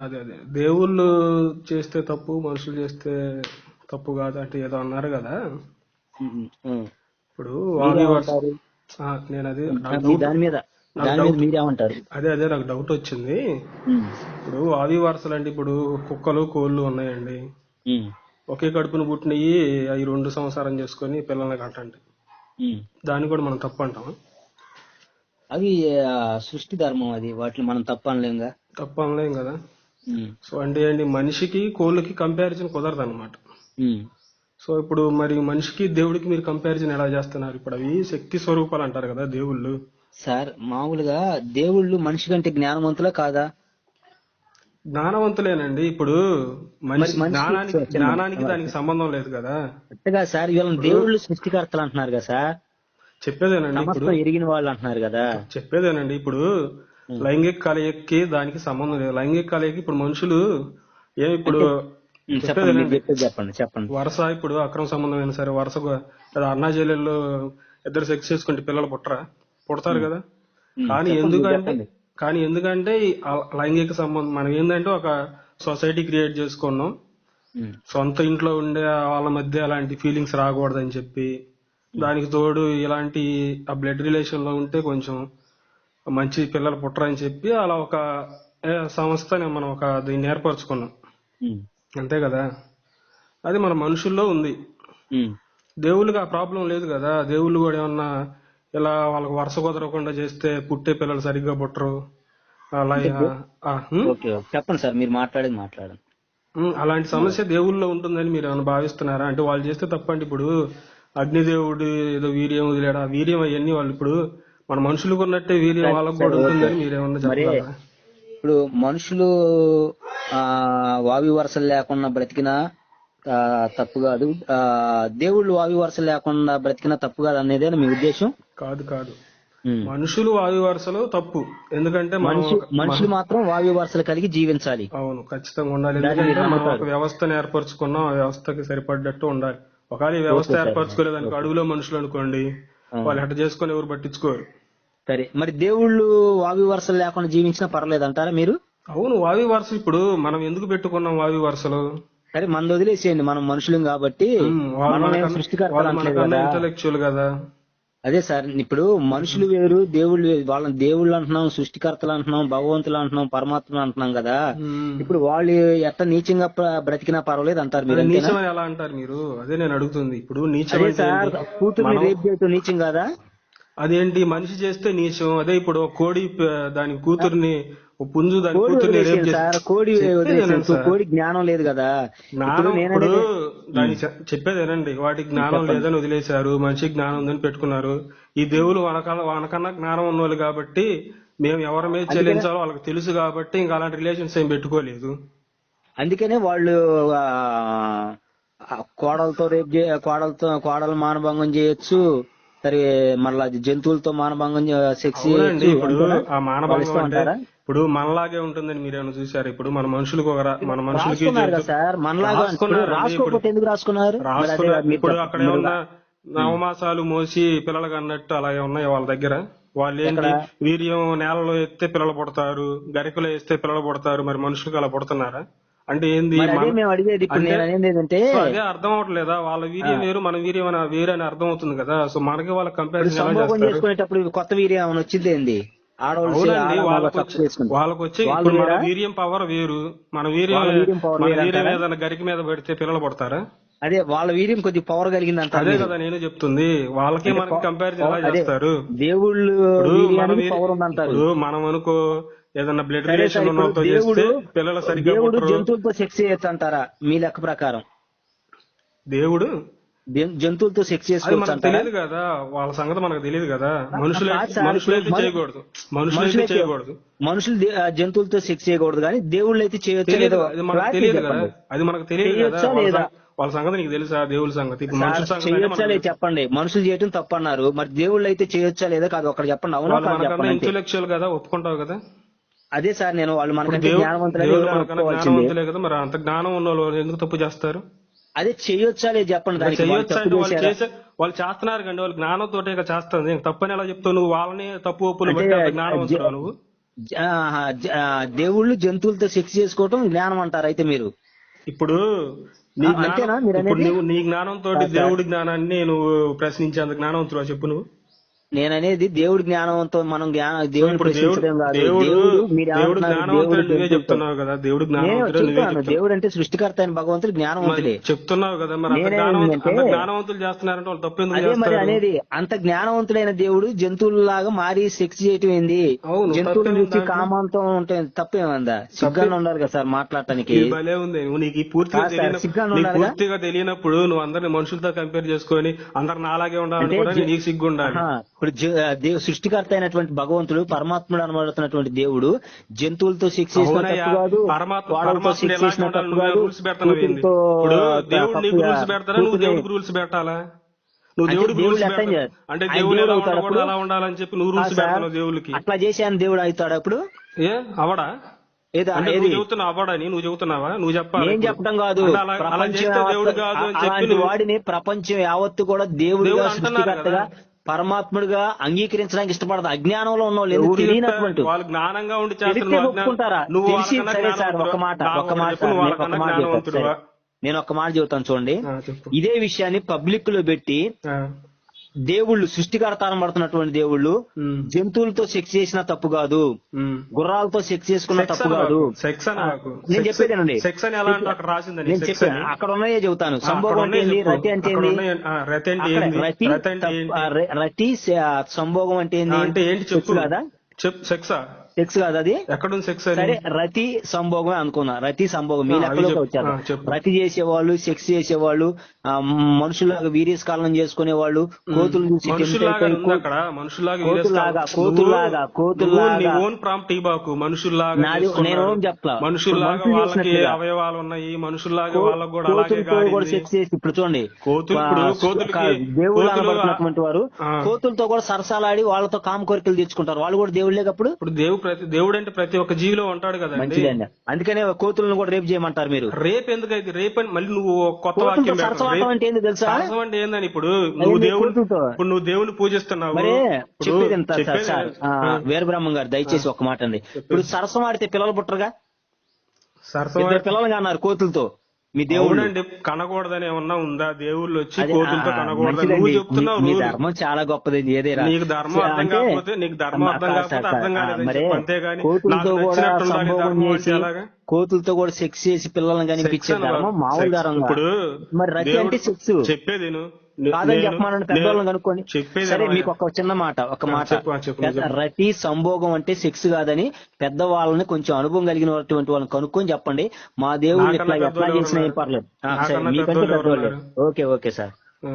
అదే అదే దేవుళ్ళు చేస్తే తప్పు, మనుషులు చేస్తే తప్పు కాదు అంటే ఏదో అన్నారు కదా. ఉమ్, ఉమ్. ఇప్పుడు వావి వర్స్ మీరేమంటారు? నేను అది నాకు మీ డౌట్ దాని మీద నాకు దాని మీద డౌట్ మీరేమంటారు? అదే నాకు డౌట్ వచ్చింది. ఉమ్, ఇప్పుడు వావి వరుసలు అంటే ఇప్పుడు కుక్కలు కోళ్ళు ఉన్నాయండి. ఉమ్, ఒకే కడుపున పుట్టినవి అవి 2 సంవత్సరం చేసుకొని పిల్లల్ని కంటండి. ఉమ్. దాన్ని కూడా మనం తప్పు అంటాం. అవి ఆ, సృష్టి ధర్మం, అది వాటిని మనం తప్పనలేంగా. తప్పు అనలేం కదా. ఉమ్, సో అంటే ఏంటి, మనిషికి కోళ్ళకి కంపారిజన్ కుదరదు అనమాట. ఉమ్. సో ఇప్పుడు మరి మనిషికి దేవుడికి మీరు కంపారిజన్ ఎలా చేస్తున్నారు? ఇప్పుడు అవి శక్తి స్వరూపాలు అంటారు కదా దేవుళ్ళు. సార్, మామూలుగా దేవుళ్ళు మనిషి కంటే జ్ఞానవంతులా కాదా? జ్ఞానవంతులేనండి. ఇప్పుడు మరి మనిషి మనిషికి జ్ఞానానికి దానికి సంబంధం లేదు కదా. అట్టగా సార్, వీళ్ళని ఇప్పుడు దేవుళ్ళు సృష్టికర్తలు అంటున్నారు కదా సార్. చెప్పేదేనండి ఇప్పుడు సమస్తం ఎరిగిన వాళ్ళు అంటున్నారు కదా. చెప్పేదేనండి ఇప్పుడు ఉమ్. లైంగిక కలయికకి దానికి సంబంధం లేదు. లైంగిక కలయిక ఇప్పుడు మనుషులు ఏమి ఇప్పుడు అంటే చెప్పండి, మీరు చెప్పేదేనండి. చెప్పేది చెప్పండి చెప్పండి. వరుస ఇప్పుడు అక్రమ సంబంధం అయినా సరే వరుస అన్నా చెల్లెళ్ళు ఇద్దరు సెక్స్ చేసుకుంటే పిల్లలు పుడతారు ఉమ్, కదా. ఉమ్. కానీ చెప్పండి, మీరు ఎందుకంటే చెప్పండి. ఎందుకంటే ఈ లైంగిక సంబంధం మనం ఏంటంటే ఒక సొసైటీ క్రియేట్ చేసుకున్నాం. ఉమ్, సొంత ఇంట్లో ఉండే వాళ్ళ మధ్య అలాంటి ఫీలింగ్స్ రాకూడదని చెప్పి, ఉమ్, దానికి తోడు ఇలాంటి ఆ బ్లడ్ రిలేషన్ లో ఉంటే కొంచెం మంచి పిల్లలు పుట్టరని చెప్పి అలా ఒక సంస్థని మనం దీన్ని ఏర్పరచుకున్నాం. ఉమ్, అంతే కదా. అది మన మనుషుల్లో ఉంది. ఉమ్. దేవుళ్ళకి ఆ ప్రాబ్లం లేదు కదా. దేవుళ్ళు కూడా ఏమన్నా ఇలా వాళ్ళకి వరుస కుదరకుండా చేస్తే పుట్టే పిల్లలు సరిగ్గా పుట్టరు అలా అంటే ఓకే ఓకే, చెప్పండి సార్, మీరు మాట్లాడేది మాట్లాడండి. అలాంటి సమస్య దేవుళ్ళలో ఉంటుందని మీరు ఏమైనా భావిస్తున్నారా? అంటే వాళ్ళు చేస్తే తప్పండి. ఇప్పుడు అగ్నిదేవుడు ఏదో వీర్యం వదిలేడు, ఆ వీర్యం అవన్నీ వాళ్ళు ఇప్పుడు మన మనుషులకు ఉన్నట్టే వీర్యం సరే వాళ్ళకు సరే, కూడా ఓకే. ఉంటుందని మీరేమన్నా మరి చెప్పగలరా? ఇప్పుడు మనుషులు ఆ వావి వరసలు లేకుండా బ్రతికినా తప్పు కాదు. దేవుళ్ళు వావి వరసలు లేకుండా బ్రతికినా తప్పు కాదు అనేదే మీ ఉద్దేశం? కాదు కాదు, ఉమ్. మనుషులు వాయు వరుసలో తప్పు. ఎందుకంటే మనం మనుషులు మాత్రం వావి వరసలు కలిగి జీవించాలి. అవును, ఖచ్చితంగా ఉండాలి. దాన్ని ఎందుకంటే మీరు మనం ఒక నమ్ముతారు? వ్యవస్థను ఏర్పరచుకున్నాం, ఆ వ్యవస్థకి సరిపడ్డట్టు ఉండాలి. ఒకవేళ ఈ వ్యవస్థ ఓకే సార్, ఏర్పరచుకోలేదానికి ఓకే. అడవిలో మనుషులు అనుకోండి, ఆ, వాళ్ళు ఎట్ట చేసుకొని ఎవరు పట్టించుకోరు. సరే, మరి దేవుళ్ళు వావి వరసలు లేకుండా జీవించినా పర్లేదు అంటారా మీరు? అవును, వావి వరుస ఇప్పుడు మనం ఎందుకు పెట్టుకున్నాం వావి వరుసలు? సరే, మన వదిలేసేయండి, మనం మనుషులం కాబట్టి. మనం ఏం సృష్టికర్తలు వాళ్ళు అంటలేదు మనకన్నా కదా. ఇంటలెక్చువల్ కదా. అదే సార్, ఇప్పుడు మనుషులు వేరు, దేవుళ్ళు వేరు. వాళ్ళని దేవుళ్ళు అంటున్నాం, సృష్టికర్తలు అంటున్నాం, భగవంతులు అంటున్నాం, పరమాత్మలు అంటున్నాం కదా. ఉమ్. ఇప్పుడు వాళ్ళు ఎట్లా నీచంగా బ్రతికినా పర్వాలేదు అంటారు అది మీరు, అంతేనా? నీచం అని ఎలా అంటారు మీరు? అదే నేను అడుగుతుంది. ఇప్పుడు నీచం అదే అంటే ఏంటి? సార్, కూతుర్ని మనం రేప్ చేయటం నీచం కాదా? అదేంటి మనిషి చేస్తే నీచం. అదే ఇప్పుడు ఒక కోడి దాని కూతుర్ని, ఓ పుంజు దాని కోడి కూతుర్ని రేప్ వదిలేసేయండి చేసి సార్, కోడి చెప్పేదేనండి వదిలేసేయండి. సార్. కోడి జ్ఞానం లేదు కదా. ఇప్పుడు జ్ఞానం ఇప్పుడు నేననేది దాని చెప్పేదేనండి. వాటికి జ్ఞానం చెప్పండి. లేదని వదిలేశారు, మనిషికి జ్ఞానం ఉందని పెట్టుకున్నారు. ఈ దేవులు వానకన్నా జ్ఞానం ఉన్నోళ్ళు కాబట్టి మేము ఎవరి మీద అందుకనే చెల్లించాలో వాళ్ళకి తెలుసు కాబట్టి ఇంకా అలాంటి రిలేషన్స్ ఏం పెట్టుకోలేదు. అందుకనే వాళ్ళు ఆ, కోడలతో కోడలు మానభంగం చేయొచ్చు. సరే, మళ్ళా జంతువులతో మానభంగం సెక్స్ అవునండి. చేయొచ్చు, ఇప్పుడు అంతేనా? ఆ వాళ్ళ మానభంగం ఇష్టం అంటే అంటారా? ఇప్పుడు మనలాగే ఉంటుందని మీరేమైనా చూసారు? ఇప్పుడు మన మనుషులకు మన మనుషులకి రాసుకున్నారు కదా సార్, మనలాగా. ఇప్పుడు రాసుకున్నారండి. ఇప్పుడు రాసుకోకపోతే ఎందుకు రాసుకున్నారు? మరి అదే రాసుకున్నారు. మీరు ఇప్పుడు అక్కడ చెప్పండి. ఏమన్నా ఉమ్. నవమాసాలు మోసి పిల్లలుగా అన్నట్టు అలాగే ఉన్నాయి వాళ్ళ దగ్గర. వాళ్ళు ఎక్కడ? ఏంటి, వీర్యం నేలలో ఎత్తే పిల్లలు పుడతారు, గరికలో వేస్తే పిల్లలు పుడతారు. మరి మనుషులకు అలా పుడుతున్నారా? అంటే ఏంది మరి అదే మేము అడిగేది. ఇప్పుడు అంటే నేను అనేది ఏంటంటే, సో అదే అర్థం అవట్లేదా? వాళ్ళ ఆ, వీర్యం వేరు, మన వీర్యం వేరు అని అర్థం అవుతుంది కదా. సో మనకి వాళ్ళ ఇప్పుడు కంపారిజన్ ఎలా సంభోగం చేస్తారు? చేసుకునేటప్పుడు కొత్త వీర్యం ఏమైనా వచ్చింది ఏంది? ఆడవాళ్ళు అవునండి, ఆడ మగ తప్పు చేసుకుంది. వాళ్ళకొచ్చి వాళ్ళు ఇప్పుడు మన వేరా? వీర్యం పవర్ వేరు. మన వీర్యం వాళ్ళ వీర్యం పవర్ మన వీర్యం వేరంటారా? ఏదైనా గరికి మీద పెడితే పిల్లలు పుడతారా? అదే వాళ్ళ వీర్యం కొద్ది పవర్ కలిగింది అంటారు అదే మీరు. కదా నేను చెప్తుంది. వాళ్ళకి అంటే మనకి కంపారిజన్ ఎలా అదే చేస్తారు? దేవుళ్ళు ఇప్పుడు మన వీర్యానికి పవర్ ఉందంటారు. ఇప్పుడు మనం అనుకో ఏదైనా బ్లడ్ సరే సార్, రిలేషన్ ఉన్న ఇప్పుడు వాళ్ళతో చేస్తే పిల్లలు సరిగ్గా దేవుడు పుట్టరు. జంతువులతో సెక్స్ చేయొచ్చు అంటారా మీ లెక్క ప్రకారం? దేవుడు జంతువులతో సెక్స్ అది చేసుకోవచ్చు మనకు అంటారా? తెలియదు కదా. వాళ్ళ సంగతి మనకు తెలియదు కదా. కాదు సార్, ఇప్పుడు మనుషులైతే చేయకూడదు. మనుషులైతే మనుషులే చేయకూడదు. మనుషులు జంతువులతో సెక్స్ చేయకూడదు, కానీ దేవుళ్ళు అయితే చేయొచ్చా తెలియదు. లేదో అది మనకు క్లారిటీ తెలియదు కదా. చెప్పండి. అది మనకు తెలియదు కదా. చేయొచ్చా లేదా? వాళ్ళ సంగతి నీకు తెలుసా? దేవుళ్ళ సంగతి ఇప్పుడు సార్, మనుషుల సంగతి అంటే చేయొచ్చా మనకు లేదా తెలుసు. చెప్పండి. మనుషులు చేయటం తప్పు అన్నారు, మరి దేవుళ్ళు అయితే చేయొచ్చా లేదా కాదు ఒకటి చెప్పండి. అవునా వాళ్ళు కాదు మనకన్నా చెప్పండి అంతే. ఇంటెలెక్చువల్ కదా, ఒప్పుకుంటావు కదా. అదే సార్, నేను వాళ్ళు ఇప్పుడు మనకంటే జ్ఞానవంతులని దేవుళ్ళు ఎవరైనా మనకన్నా ఒప్పుకోవాల్సిందే. జ్ఞానవంతులే కదా. మరి అంత జ్ఞానం ఉన్న వాళ్ళు ఎందుకు తప్పు చేస్తారు? అదే చేయొచ్చా లేదా చెప్పండి. ఇంకా దానికి వాళ్ళు చెయ్యొచ్చు తప్పు అంటే చేశారా? వాళ్ళు చేస్తున్నారు కండి. వాళ్ళు జ్ఞానంతో చేస్తారు. తప్పని ఎలా చెప్తావు నువ్వు? వాళ్ళని తప్పు ఒప్పులు అంటే బట్టి అంత జ్ఞానవంతుడు నువ్వు? దేవుళ్ళు జంతువులతో సెక్స్ చేసుకోవటం జ్ఞానం అంటారు అయితే మీరు. ఇప్పుడు నీ అంతేనా జ్ఞానం, మీరు ఇప్పుడు అనేది? నువ్వు నీ జ్ఞానంతో దేవుడి జ్ఞానాన్ని నువ్వు ప్రశ్నించేంత జ్ఞానవంతుడు చెప్పు నువ్వు. నేననేది దేవుడి జ్ఞానంతో మనం దేవుడిని ఇప్పుడు ప్రశ్నించడం కాదు. దేవుడు మీరు దేవుడు ఏమంటున్నారు? జ్ఞానవంతుడు నువ్వే జంతువులతో. చెప్తున్నావు కదా, దేవుడు నేను జ్ఞానవంతుడు నువ్వే చెప్తాను, చెప్తున్నావు. దేవుడు అంటే సృష్టికర్త అయిన భగవంతుడు జ్ఞానవంతుడే చెప్తున్నావు కదా, మరి అంత నేనేంటంటే అంత జ్ఞానవంతులు చేస్తున్నారంటే వాళ్ళు తప్పు ఎందుకు అదే మరి చేస్తారు? అనేది. అంత జ్ఞానవంతుడైన దేవుడు జంతువులాగా మారి సెక్స్ చేయటం ఏంది? అవును, జంతువులను తప్పేముంది చూసి దాంట్లో? కామంతో ఉంటే తప్పేమందా? సిగ్గానే ఉండాలి కదా సార్ మాట్లాడటానికి. ఇది భలే ఉంది. నువ్వు నీకు ఈ పూర్తిగా కాదు సార్, సిగ్గానే నీకు ఉండాలిగా. పూర్తిగా తెలియనప్పుడు నువ్వు అందరిని మనుషులతో కంపేర్ చేసుకొని అందరు నాలాగే ఉండాలని కూడా అంటే నీకు సిగ్గు ఉండాలి. ఇప్పుడు సృష్టికర్త అయినటువంటి భగవంతుడు పరమాత్ముడు అనబడుతున్నటువంటి దేవుడు జంతువులతో సెక్స్ చేసిన అవునయ్యా, తప్పు కాదు, వాడలతో సెక్స్ ఎలాగే చేసిన ఉండాలి, తప్పు నువ్వే కాదు, రూల్స్ పెడతావు ఏంది? కూతురితో ఇప్పుడు దేవుడు నీకు తప్పుగా రూల్స్ పెడతారా, నువ్వు కూతుర్ని- దేవుడికి రూల్స్ పెట్టాలా? నువ్వు అంటే దేవుడికి దేవుడు రూల్స్ ఎట్లా పెడతావు చేయాలి? అంటే ఆయన దేవుడు దేవుడు ఎలా అవుతాడు ఉండకూడదు అప్పుడు? అలా ఉండాలని చెప్పి నువ్వు రూల్స్ సార్, పెడతావు దేవుడికి. అట్లా చేశాను దేవుడు అవుతాడు అప్పుడు? ఏ అవడా? ఏదా అంటే ఏది? నువ్వు చెబుతున్నావు అవడని, నువ్వు చెబుతున్నావా? నువ్వు చెప్పాలి నేను ఇప్పుడు. చెప్పడం కాదు, అంటే అలా ప్రపంచం చేస్తే దేవుడు యావత్తు కాదు అని చెప్పి అలాంటి నువ్వు వాడిని ప్రపంచం యావత్తు కూడా దేవుడిగా దేవుడు అంటున్నారు సృష్టికర్తగా కదా. పరమాత్ముడిగా అంగీకరించడానికి ఇష్టపడదు. అజ్ఞానంలో ఉన్న వాళ్ళు ఎవరు తెలియనటువంటి వాళ్ళు జ్ఞానంగా ఉండి తెలిస్తే చేస్తున్నారు. ఒప్పుకుంటారా? నువ్వు తెలిసి వాళ్ళకన్నా సరే సార్, జ్ఞానవంతుడు. ఒక మాట నాకు ఒక మాట చెప్పు, సార్, నువ్వు నేను ఒక వాళ్ళకన్నా మాట చెప్తాను జ్ఞానవంతుడువా? సరే. నేను ఒక మాట చెబుతాను చూడండి. చెప్పు. ఇదే విషయాన్ని పబ్లిక్ లో పెట్టి ఆ. దేవుళ్ళు సృష్టికర్త అనబడుతున్నటువంటి దేవుళ్ళు ఉమ్. జంతువులతో సెక్స్ చేసినా తప్పు కాదు, ఉమ్. గుర్రాలతో సెక్స్ చేసుకున్న సెక్స్ తప్పు కాదు. సెక్స్ అని వాకు. నేను చెప్పేదేనండి. సెక్స్ అని ఎలా అంటే అక్కడ రాసిందని నేను సెక్స్ చెప్పాను, అని. అక్కడ ఉన్నాయే చెబుతాను. ఆ, సంభోగం అక్కడ అంటే ఉన్నాయి ఏంది, చెప్పు. రతి అంటే అక్కడ ఏంది, ఉన్నాయి. ఆ, రతి అంటే అక్కడ ఏంది? రతి రతి అంటే ఏంటి? రతి సంభోగం అంటే ఏంది? అంటే ఏంటి చెప్పు. సెక్స్ కాదా? చెప్పు. సెక్సా? సెక్స్ కాదు అది. ఎక్కడుంది సెక్స్ సరే, అని? రతి సంభోగమే అనుకున్నా. రతి సంభోగం మీ అవి లెక్కలోకి చెప్పు. వచ్చారు. చెప్పు. రతి చేసేవాళ్ళు, సెక్స్ చేసేవాళ్ళు, మనుషులాగా వీర్యస్కాలనం చేసుకునేవాళ్ళు, కోతులు చూసి tempt మనుషుల్లాగా అయిపోయి ఉంది అక్కడ. మనుషుల్లాగా కోతుల్లాగా ఓన్ ప్రాంప్ట్ ఇవ్వకు. మనుషుల్లాగా నాది చేసుకున్నాడు. నేను ఏం చెప్పలా. మనుషుల్లాగా మనుషులు వాళ్ళకి చేసినట్లుగా. అవయవాలు ఉన్నాయి. మనుషుల్లాగా వాళ్ళకు కూడా అలాగే కోతులతో కూడా కాడింది. సెక్స్ చేసి ఇప్పుడు చూడండి, కోతులు ఇప్పుడు కోతులకి దేవుళ్ళు కోతులు అనబడుతున్నటువంటి వారు ఆ. కోతులతో కూడా సరసాలాడి వాళ్ళతో కామ కోరికలు తెచ్చుకుంటారు. వాళ్ళు కూడా దేవుళ్ళే అప్పుడు. ఇప్పుడు దేవుడు అంటే ప్రతి ఒక్క జీవిలో ఉంటాడు కదండి. మంచిదండి. అందుకనే కోతులను కూడా రేపు చేయమంటారు మీరు. రేపు ఎందుకైతే రేపు అని మళ్ళీ నువ్వు కొత్త కోతులతో వాక్యం పెడతావు. సరసమాటం అంటే ఏంది తెలుసా? సరసం అంటే ఏందని ఇప్పుడు నువ్వు అదేంటి దేవుడు కోతులతో? ఇప్పుడు నువ్వు దేవుని పూజిస్తున్నావు. మరే ఇప్పుడు చెప్పేది ఎంత చెప్పేది సార్? ఆ. వీరబ్రహ్మం గారు దయచేసి ఒక మాట అండి. ఇప్పుడు సరసం ఆడితే పిల్లలు పుట్టరుగా? సరసం ఇద్దరు పిల్లలుగా అన్నారు కోతులతో. మీ దేవుడు అవునండి, కనకూడదని ఏమన్నా ఉందా? దేవుళ్ళు వచ్చి అదే, కోతులతో కనకూడదని మంచిదండి. నువ్వు చెప్తున్నావు. మీ రూల్. ధర్మం చాలా గొప్పది. ఏదేరా నీకు ధర్మం అర్థం అంటే కాకపోతే నీకు ధర్మం అర్థం కాకపోతే అర్థం కాలేదని మరే చెప్పు, అంతేగాని కోతులతో నాకు కూడా నచ్చినట్టు ఉండాలి సంభోగం ధర్మం అంటే చేసి ఎలాగా? కోతులతో కూడా సెక్స్ చేసి పిల్లల్ని కనిపించే సెక్స్ ధర్మం మామూలు సెక్స్. ధర్మం ఇప్పుడు మరి రతి దేవుడు అంటే సెక్స్ చెప్పేది కాదని చెప్పమనండి పెద్దవాళ్ళని కనుక్కొని. చెప్పేది సరే, ఏమయ్యా? మీకు ఒక చిన్న మాట ఒక మాట. చెప్పు, నువ్వు చెప్పు. రతి సంభోగం అంటే సెక్స్ కాదని పెద్దవాళ్ళని కొంచెం అనుభవం కలిగినటువంటి వాళ్ళని కనుక్కొని చెప్పండి. మా దేవుళ్ళు నాకన్నా ఇట్లా ఎట్లా పెద్దోళ్ళు చేసినా ఏం ఎవరున్నారు? పర్లేదు. సరే, నాకన్నా మీకంటే పెద్దోళ్ళు పెద్దవాళ్ళు. ఎవరున్నారు? Okay okay sir. ఆ.